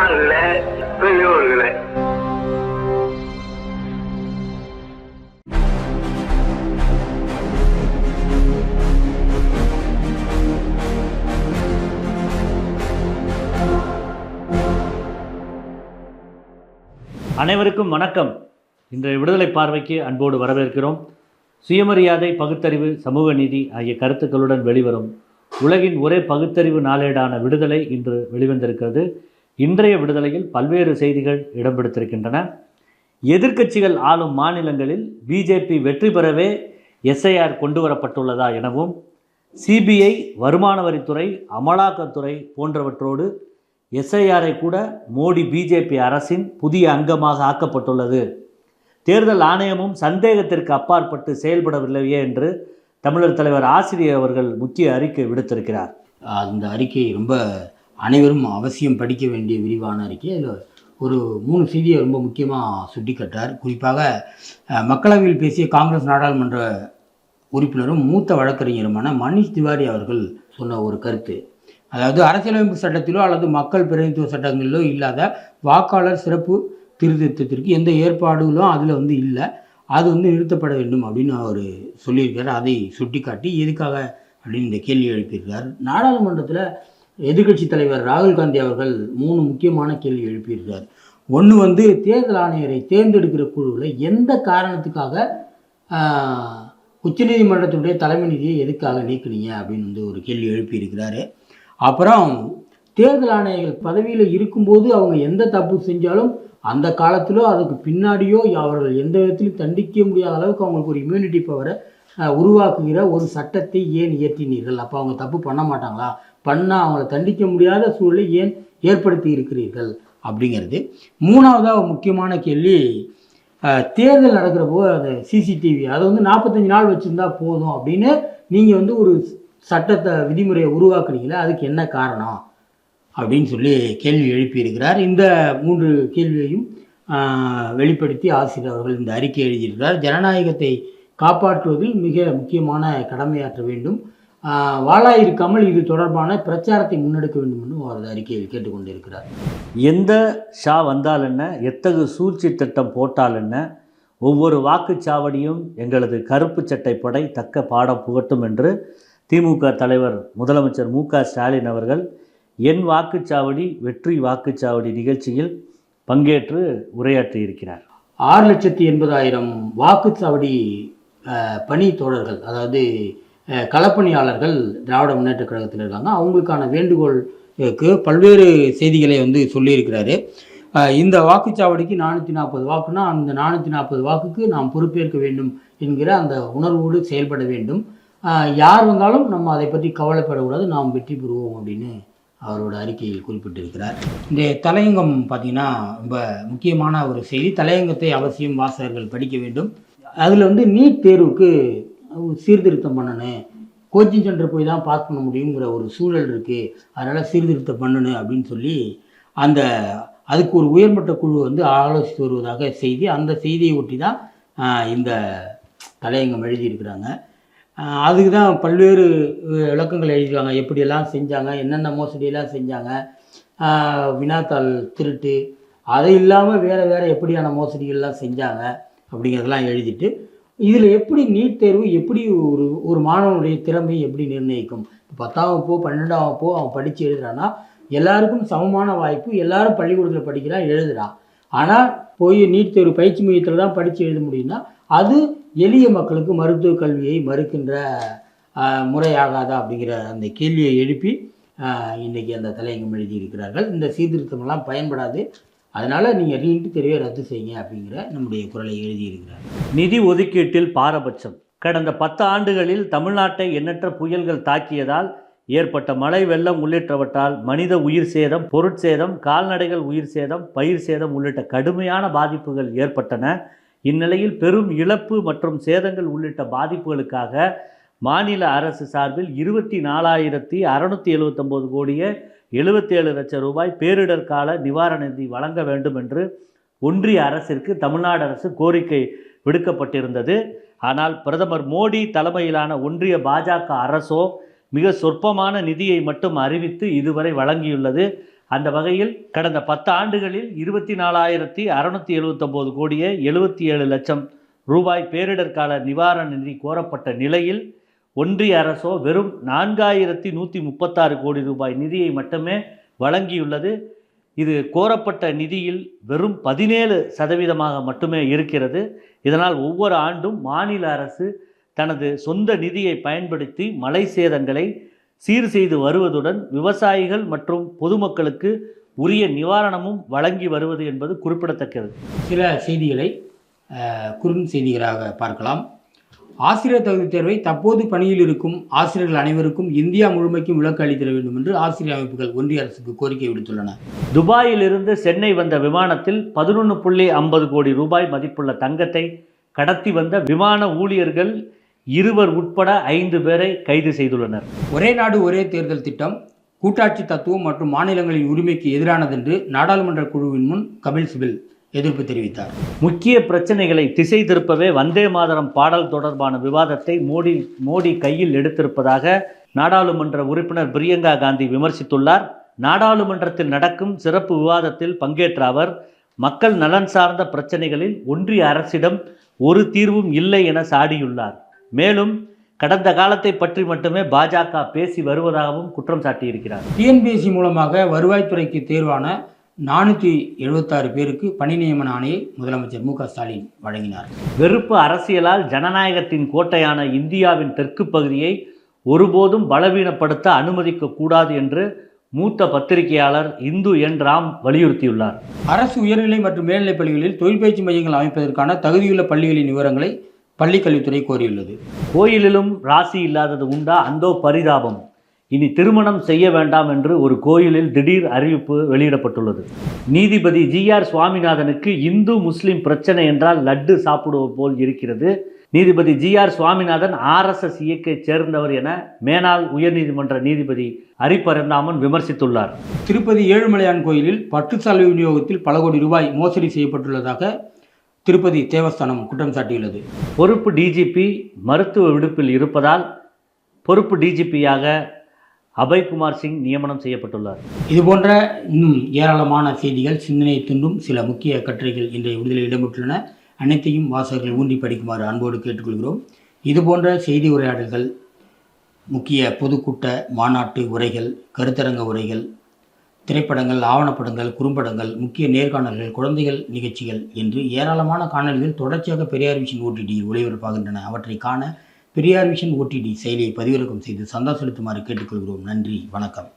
அன்பார்ந்த பெரியோர்களே, அனைவருக்கும் வணக்கம். இன்றைய விடுதலை பார்வைக்கு அன்போடு வரவேற்கிறோம். சுயமரியாதை, பகுத்தறிவு, சமூக நீதி ஆகிய கருத்துக்களுடன் வெளிவரும் உலகின் ஒரே பகுத்தறிவு நாளேடான விடுதலை இன்று வெளிவந்திருக்கிறது. இன்றைய விடுதலையில் பல்வேறு செய்திகள் இடம்பெடுத்திருக்கின்றன. எதிர்க்கட்சிகள் ஆளும் மாநிலங்களில் பிஜேபி வெற்றி பெறவே எஸ்ஐஆர் கொண்டு வரப்பட்டுள்ளதா எனவும், சிபிஐ, வருமான வரித்துறை, அமலாக்கத்துறை போன்றவற்றோடு எஸ்ஐஆரை கூட மோடி பிஜேபி அரசின் புதிய அங்கமாக ஆக்கப்பட்டுள்ளது, தேர்தல் ஆணையமும் சந்தேகத்திற்கு அப்பாற்பட்டு செயல்படவில்லையே என்று தமிழர் தலைவர் ஆசிரியர் அவர்கள் முக்கிய அறிக்கை விடுத்திருக்கிறார். அந்த அறிக்கை ரொம்ப அனைவரும் அவசியம் படிக்க வேண்டிய விரிவான அறிக்கை. அதில் ஒரு 3 செய்தியை ரொம்ப முக்கியமாக சுட்டிக்காட்டார். குறிப்பாக மக்களவையில் பேசிய காங்கிரஸ் நாடாளுமன்ற உறுப்பினரும் மூத்த வழக்கறிஞருமான மணிஷ் திவாரி அவர்கள் சொன்ன ஒரு கருத்து, அதாவது அரசியலமைப்பு சட்டத்திலோ அல்லது மக்கள் பிரதிநிதித்துவ சட்டங்களிலோ இல்லாத வாக்காளர் சிறப்பு திருத்தத்திற்கு எந்த ஏற்பாடுகளும் அதில் இல்லை, அது நிறுத்தப்பட வேண்டும் அப்படின்னு அவர் சொல்லியிருக்கார். அதை சுட்டி காட்டி எதுக்காக அப்படின்னு இந்த கேள்வி எழுப்பியிருக்கார். நாடாளுமன்றத்தில் எதிர்க்கட்சி தலைவர் ராகுல் காந்தி அவர்கள் 3 முக்கியமான கேள்வி எழுப்பியிருக்கார். ஒன்று தேர்தல் ஆணையரை தேர்ந்தெடுக்கிற குழுவில் எந்த காரணத்துக்காக உச்சநீதிமன்றத்தினுடைய தலைமை நீதியை எதுக்காக நீக்கினீங்க அப்படின்னு ஒரு கேள்வி எழுப்பியிருக்கிறாரு. அப்புறம் தேர்தல் ஆணையர்கள் பதவியில் இருக்கும்போது அவங்க எந்த தப்பு செஞ்சாலும் அந்த காலத்திலோ அதுக்கு பின்னாடியோ அவர்கள் எந்த விதத்திலும் தண்டிக்க முடியாத அளவுக்கு அவங்களுக்கு ஒரு இம்யூனிட்டி பவரை உருவாக்குகிற ஒரு சட்டத்தை ஏன் இயற்றினீர்கள்? அப்போ அவங்க தப்பு பண்ண மாட்டாங்களா? பண்ணால் அவங்கள தண்டிக்க முடியாத சூழலை ஏன் ஏற்படுத்தி இருக்கிறீர்கள் அப்படிங்கிறது. 3வதாக முக்கியமான கேள்வி, தேர்தல் நடக்கிறப்போ அந்த சிசிடிவி அதை 45 நாள் வச்சுருந்தா போதும் அப்படின்னு நீங்கள் ஒரு சட்டத்தை விதிமுறையை உருவாக்குறீங்களா, அதுக்கு என்ன காரணம் அப்படின்னு சொல்லி கேள்வி எழுப்பியிருக்கிறார். இந்த 3 கேள்வியையும் வெளிப்படுத்தி ஆசிரியர் அவர்கள் இந்த அறிக்கை எழுதியிருக்கிறார். ஜனநாயகத்தை காப்பாற்றுவதில் மிக முக்கியமான கடமையாற்ற வேண்டும், வாளாயிருக்காமல் இது தொடர்பான பிரச்சாரத்தை முன்னெடுக்க வேண்டும் என்று அவரது அறிக்கையில் கேட்டுக்கொண்டிருக்கிறார். எந்த ஷா வந்தால் என்ன, எத்தகு சூழ்ச்சி திட்டம் போட்டால் என்ன, ஒவ்வொரு வாக்குச்சாவடியும் எங்களது கருப்பு சட்டை படை தக்க பாடம் புகட்டும் என்று திமுக தலைவர் முதலமைச்சர் மு.க. ஸ்டாலின் அவர்கள் என் வாக்குச்சாவடி வெற்றி வாக்குச்சாவடி நிகழ்ச்சியில் பங்கேற்று உரையாற்றியிருக்கிறார். 6,80,000 வாக்குச்சாவடி பணி தோழர்கள், அதாவது களப்பணியாளர்கள் திராவிட முன்னேற்ற கழகத்தில் இருக்காங்க. அவங்களுக்கான வேண்டுகோளுக்கு பல்வேறு செய்திகளை சொல்லியிருக்கிறாரு. இந்த வாக்குச்சாவடிக்கு 440 வாக்குனா அந்த 440 வாக்குக்கு நாம் பொறுப்பேற்க வேண்டும் என்கிற அந்த உணர்வோடு செயல்பட வேண்டும். யார் வந்தாலும் நம்ம அதை பற்றி கவலைப்படக்கூடாது, நாம் வெற்றி பெறுவோம் அப்படின்னு அவரோட அறிக்கையில் குறிப்பிட்டிருக்கிறார். இந்த தலையங்கம் பார்த்திங்கன்னா ரொம்ப முக்கியமான ஒரு செய்தி. தலையங்கத்தை அவசியம் வாசகர்கள் படிக்க வேண்டும். அதில் நீட் தேர்வுக்கு சீர்திருத்தம் பண்ணணும், கோச்சிங் சென்டர் போய் தான் பாஸ் பண்ண முடியுங்கிற ஒரு சூழல் இருக்குது, அதனால் சீர்திருத்தம் பண்ணணும் அப்படின்னு சொல்லி அதுக்கு ஒரு உயர்மட்ட குழு ஆலோசித்து வருவதாக செய்தி. அந்த செய்தியை ஒட்டி தான் இந்த தலையங்கம் எழுதியிருக்கிறாங்க. அதுக்கு தான் பல்வேறு விளக்கங்கள் எழுதிடுவாங்க, எப்படியெல்லாம் செஞ்சாங்க, என்னென்ன மோசடியெல்லாம் செஞ்சாங்க, வினாத்தாள் திருட்டு, அது இல்லாமல் வேறு எப்படியான மோசடிகள்லாம் செஞ்சாங்க அப்படிங்கிறதெல்லாம் எழுதிட்டு, இதில் எப்படி நீட் தேர்வு எப்படி ஒரு மாணவனுடைய திறமையை எப்படி நிர்ணயிக்கும்? 10ஆம் வகுப்போ 12ஆம் வகுப்போ அவன் படித்து எழுதுறான்னா எல்லாருக்கும் சமமான வாய்ப்பு, எல்லாரும் பள்ளிக்கூடத்தில் படிக்கிறான் எழுதுகிறான். ஆனால் போய் நீட் தேர்வு பயிற்சி மையத்தில் தான் படித்து எழுத முடியும்னா அது எளிய மக்களுக்கு மருத்துவ கல்வியை மறுக்கின்ற முறையாகாதா அப்படிங்கிற அந்த கேள்வியை எழுப்பி இன்றைக்கி அந்த தலையங்கம் எழுதியிருக்கிறார்கள். இந்த சீர்திருத்தமெல்லாம் பயன்படாது, அதனால் நீங்கள் நீட் தேர்வை ரத்து செய்யுங்க அப்படிங்கிற நம்முடைய குரலை எழுதியிருக்கிறார். நிதி ஒதுக்கீட்டில் பாரபட்சம். கடந்த 10 ஆண்டுகளில் தமிழ்நாட்டை எண்ணற்ற புயல்கள் தாக்கியதால் ஏற்பட்ட மழை, வெள்ளம் உள்ளிட்டவற்றால் மனித உயிர் சேதம், பொருட்சேதம், கால்நடைகள் உயிர் சேதம், பயிர் சேதம் உள்ளிட்ட கடுமையான பாதிப்புகள் ஏற்பட்டன. இந்நிலையில் பெரும் இழப்பு மற்றும் சேதங்கள் உள்ளிட்ட பாதிப்புகளுக்காக மாநில அரசு சார்பில் 24,679 கோடியே 77 லட்சம் ரூபாய் பேரிடர் கால நிவாரண நிதி வழங்க வேண்டும் என்று ஒன்றிய அரசிற்கு தமிழ்நாடு அரசு கோரிக்கை விடுக்கப்பட்டிருந்தது. ஆனால் பிரதமர் மோடி தலைமையிலான ஒன்றிய பாஜக அரசோ மிக சொற்பமான நிதியை மட்டும் அறிவித்து இதுவரை வழங்கியுள்ளது. அந்த வகையில் கடந்த 10 ஆண்டுகளில் 24,679 கோடியே 77 லட்சம் ரூபாய் பேரிடர் கால நிவாரண நிதி கோரப்பட்ட நிலையில் ஒன்றிய அரசோ வெறும் 4,136 கோடி ரூபாய் நிதியை மட்டுமே வழங்கியுள்ளது. இது கோரப்பட்ட நிதியில் வெறும் 17% மட்டுமே இருக்கிறது. இதனால் ஒவ்வொரு ஆண்டும் மாநில அரசு தனது சொந்த நிதியை பயன்படுத்தி மழை சேதங்களை சீர் செய்து வருவதுடன் விவசாயிகள் மற்றும் பொதுமக்களுக்கு உரிய நிவாரணமும் வழங்கி வருவது என்பது குறிப்பிடத்தக்கது. சில செய்திகளை குறுஞ்செய்திகளாக பார்க்கலாம். ஆசிரியர் தகுதி தேர்வை தற்போது பணியில் இருக்கும் ஆசிரியர்கள் அனைவருக்கும் இந்தியா முழுமைக்கும் விலக்கு அளித்திட வேண்டும் என்று ஆசிரியர் அமைப்புகள் ஒன்றிய அரசுக்கு கோரிக்கை விடுத்துள்ளன. துபாயிலிருந்து சென்னை வந்த விமானத்தில் 11.50 கோடி ரூபாய் மதிப்புள்ள தங்கத்தை கடத்தி வந்த விமான ஊழியர்கள் 2 உட்பட 5 பேரை கைது செய்துள்ளனர். ஒரே நாடு ஒரே தேர்தல் திட்டம் கூட்டாட்சி தத்துவம் மற்றும் மாநிலங்களின் உரிமைக்கு எதிரானது என்று நாடாளுமன்ற குழுவின் முன் கபில் சிபில் எதிர்ப்பு தெரிவித்தார். முக்கிய பிரச்சனைகளை திசை திருப்பவே வந்தே மாதரம் பாடல் தொடர்பான விவாதத்தை மோடி கையில் எடுத்திருப்பதாக நாடாளுமன்ற உறுப்பினர் பிரியங்கா காந்தி விமர்சித்துள்ளார். நாடாளுமன்றத்தில் நடக்கும் சிறப்பு விவாதத்தில் பங்கேற்ற அவர் மக்கள் நலன் சார்ந்த பிரச்சனைகளில் ஒன்றிய அரசிடம் ஒரு தீர்வும் இல்லை என சாடியுள்ளார். மேலும் கடந்த காலத்தை பற்றி மட்டுமே பாஜக பேசி வருவதாகவும் குற்றம் சாட்டியிருக்கிறார். டிஎன்பிஎஸ்சி மூலமாக வருவாய்த்துறைக்கு தேர்வான 476 பேருக்கு பணி நியமன ஆணையை முதலமைச்சர் மு க ஸ்டாலின் வழங்கினார். வெறுப்பு அரசியலால் ஜனநாயகத்தின் கோட்டையான இந்தியாவின் தெற்கு பகுதியை ஒருபோதும் பலவீனப்படுத்த அனுமதிக்க கூடாது என்று மூத்த பத்திரிகையாளர் இந்து என் ராம் வலியுறுத்தியுள்ளார். அரசு உயர்நிலை மற்றும் மேல்நிலைப் பள்ளிகளில் தொழில் பயிற்சி மையங்கள் அமைப்பதற்கான தகுதியுள்ள பள்ளிகளின் விவரங்களை பள்ளிக்கல்வித்துறை கோரியுள்ளது. கோயிலிலும் ராசி இல்லாதது உண்டா? அந்தோ பரிதாபம். இனி திருமணம் செய்ய வேண்டாம் என்று ஒரு கோயிலில் திடீர் அறிவிப்பு வெளியிடப்பட்டுள்ளது. நீதிபதி GR சுவாமிநாதனுக்கு இந்து முஸ்லிம் பிரச்சனை என்றால் லட்டு சாப்பிடுவது போல் இருக்கிறது. நீதிபதி GR சுவாமிநாதன் RSS இயக்கை சேர்ந்தவர் என மேனாள் உயர்நீதிமன்ற நீதிபதி ஹரிபரந்தாமன் விமர்சித்துள்ளார். திருப்பதி ஏழுமலையான் கோயிலில் பட்டு சால்வை விநியோகத்தில் பல கோடி ரூபாய் மோசடி செய்யப்பட்டுள்ளதாக திருப்பதி தேவஸ்தானம் குற்றம் சாட்டியுள்ளது. பொறுப்பு டிஜிபி மருத்துவ விடுப்பில் இருப்பதால் பொறுப்பு டிஜிபியாக அபய்குமார் சிங் நியமனம் செய்யப்பட்டுள்ளார். இதுபோன்ற இன்னும் ஏராளமான செய்திகள், சிந்தனையை தூண்டும் சில முக்கிய கட்டுரைகள் இன்றைய விடுதலையில் இடம்பெற்றுள்ளன. அனைத்தையும் வாசகர்கள் ஊன்றி படிக்குமாறு அன்போடு கேட்டுக்கொள்கிறோம். இதுபோன்ற செய்தி உரையாடல்கள், முக்கிய பொதுக்கூட்ட மாநாட்டு உரைகள், கருத்தரங்க உரைகள், திரைப்படங்கள், ஆவணப்படங்கள், குறும்படங்கள், முக்கிய நேர்காணல்கள், குழந்தைகள் நிகழ்ச்சிகள் என்று ஏராளமான காணொலிகள் தொடர்ச்சியாக பெரியார் விஷன் OTTயில் ஒளிபரப்பாகின்றன. அவற்றை காண பெரியார் விஷன் OTT செயலியை பதிவிறக்கம் செய்து சந்தா செலுத்துமாறு கேட்டுக்கொள்கிறோம். நன்றி, வணக்கம்.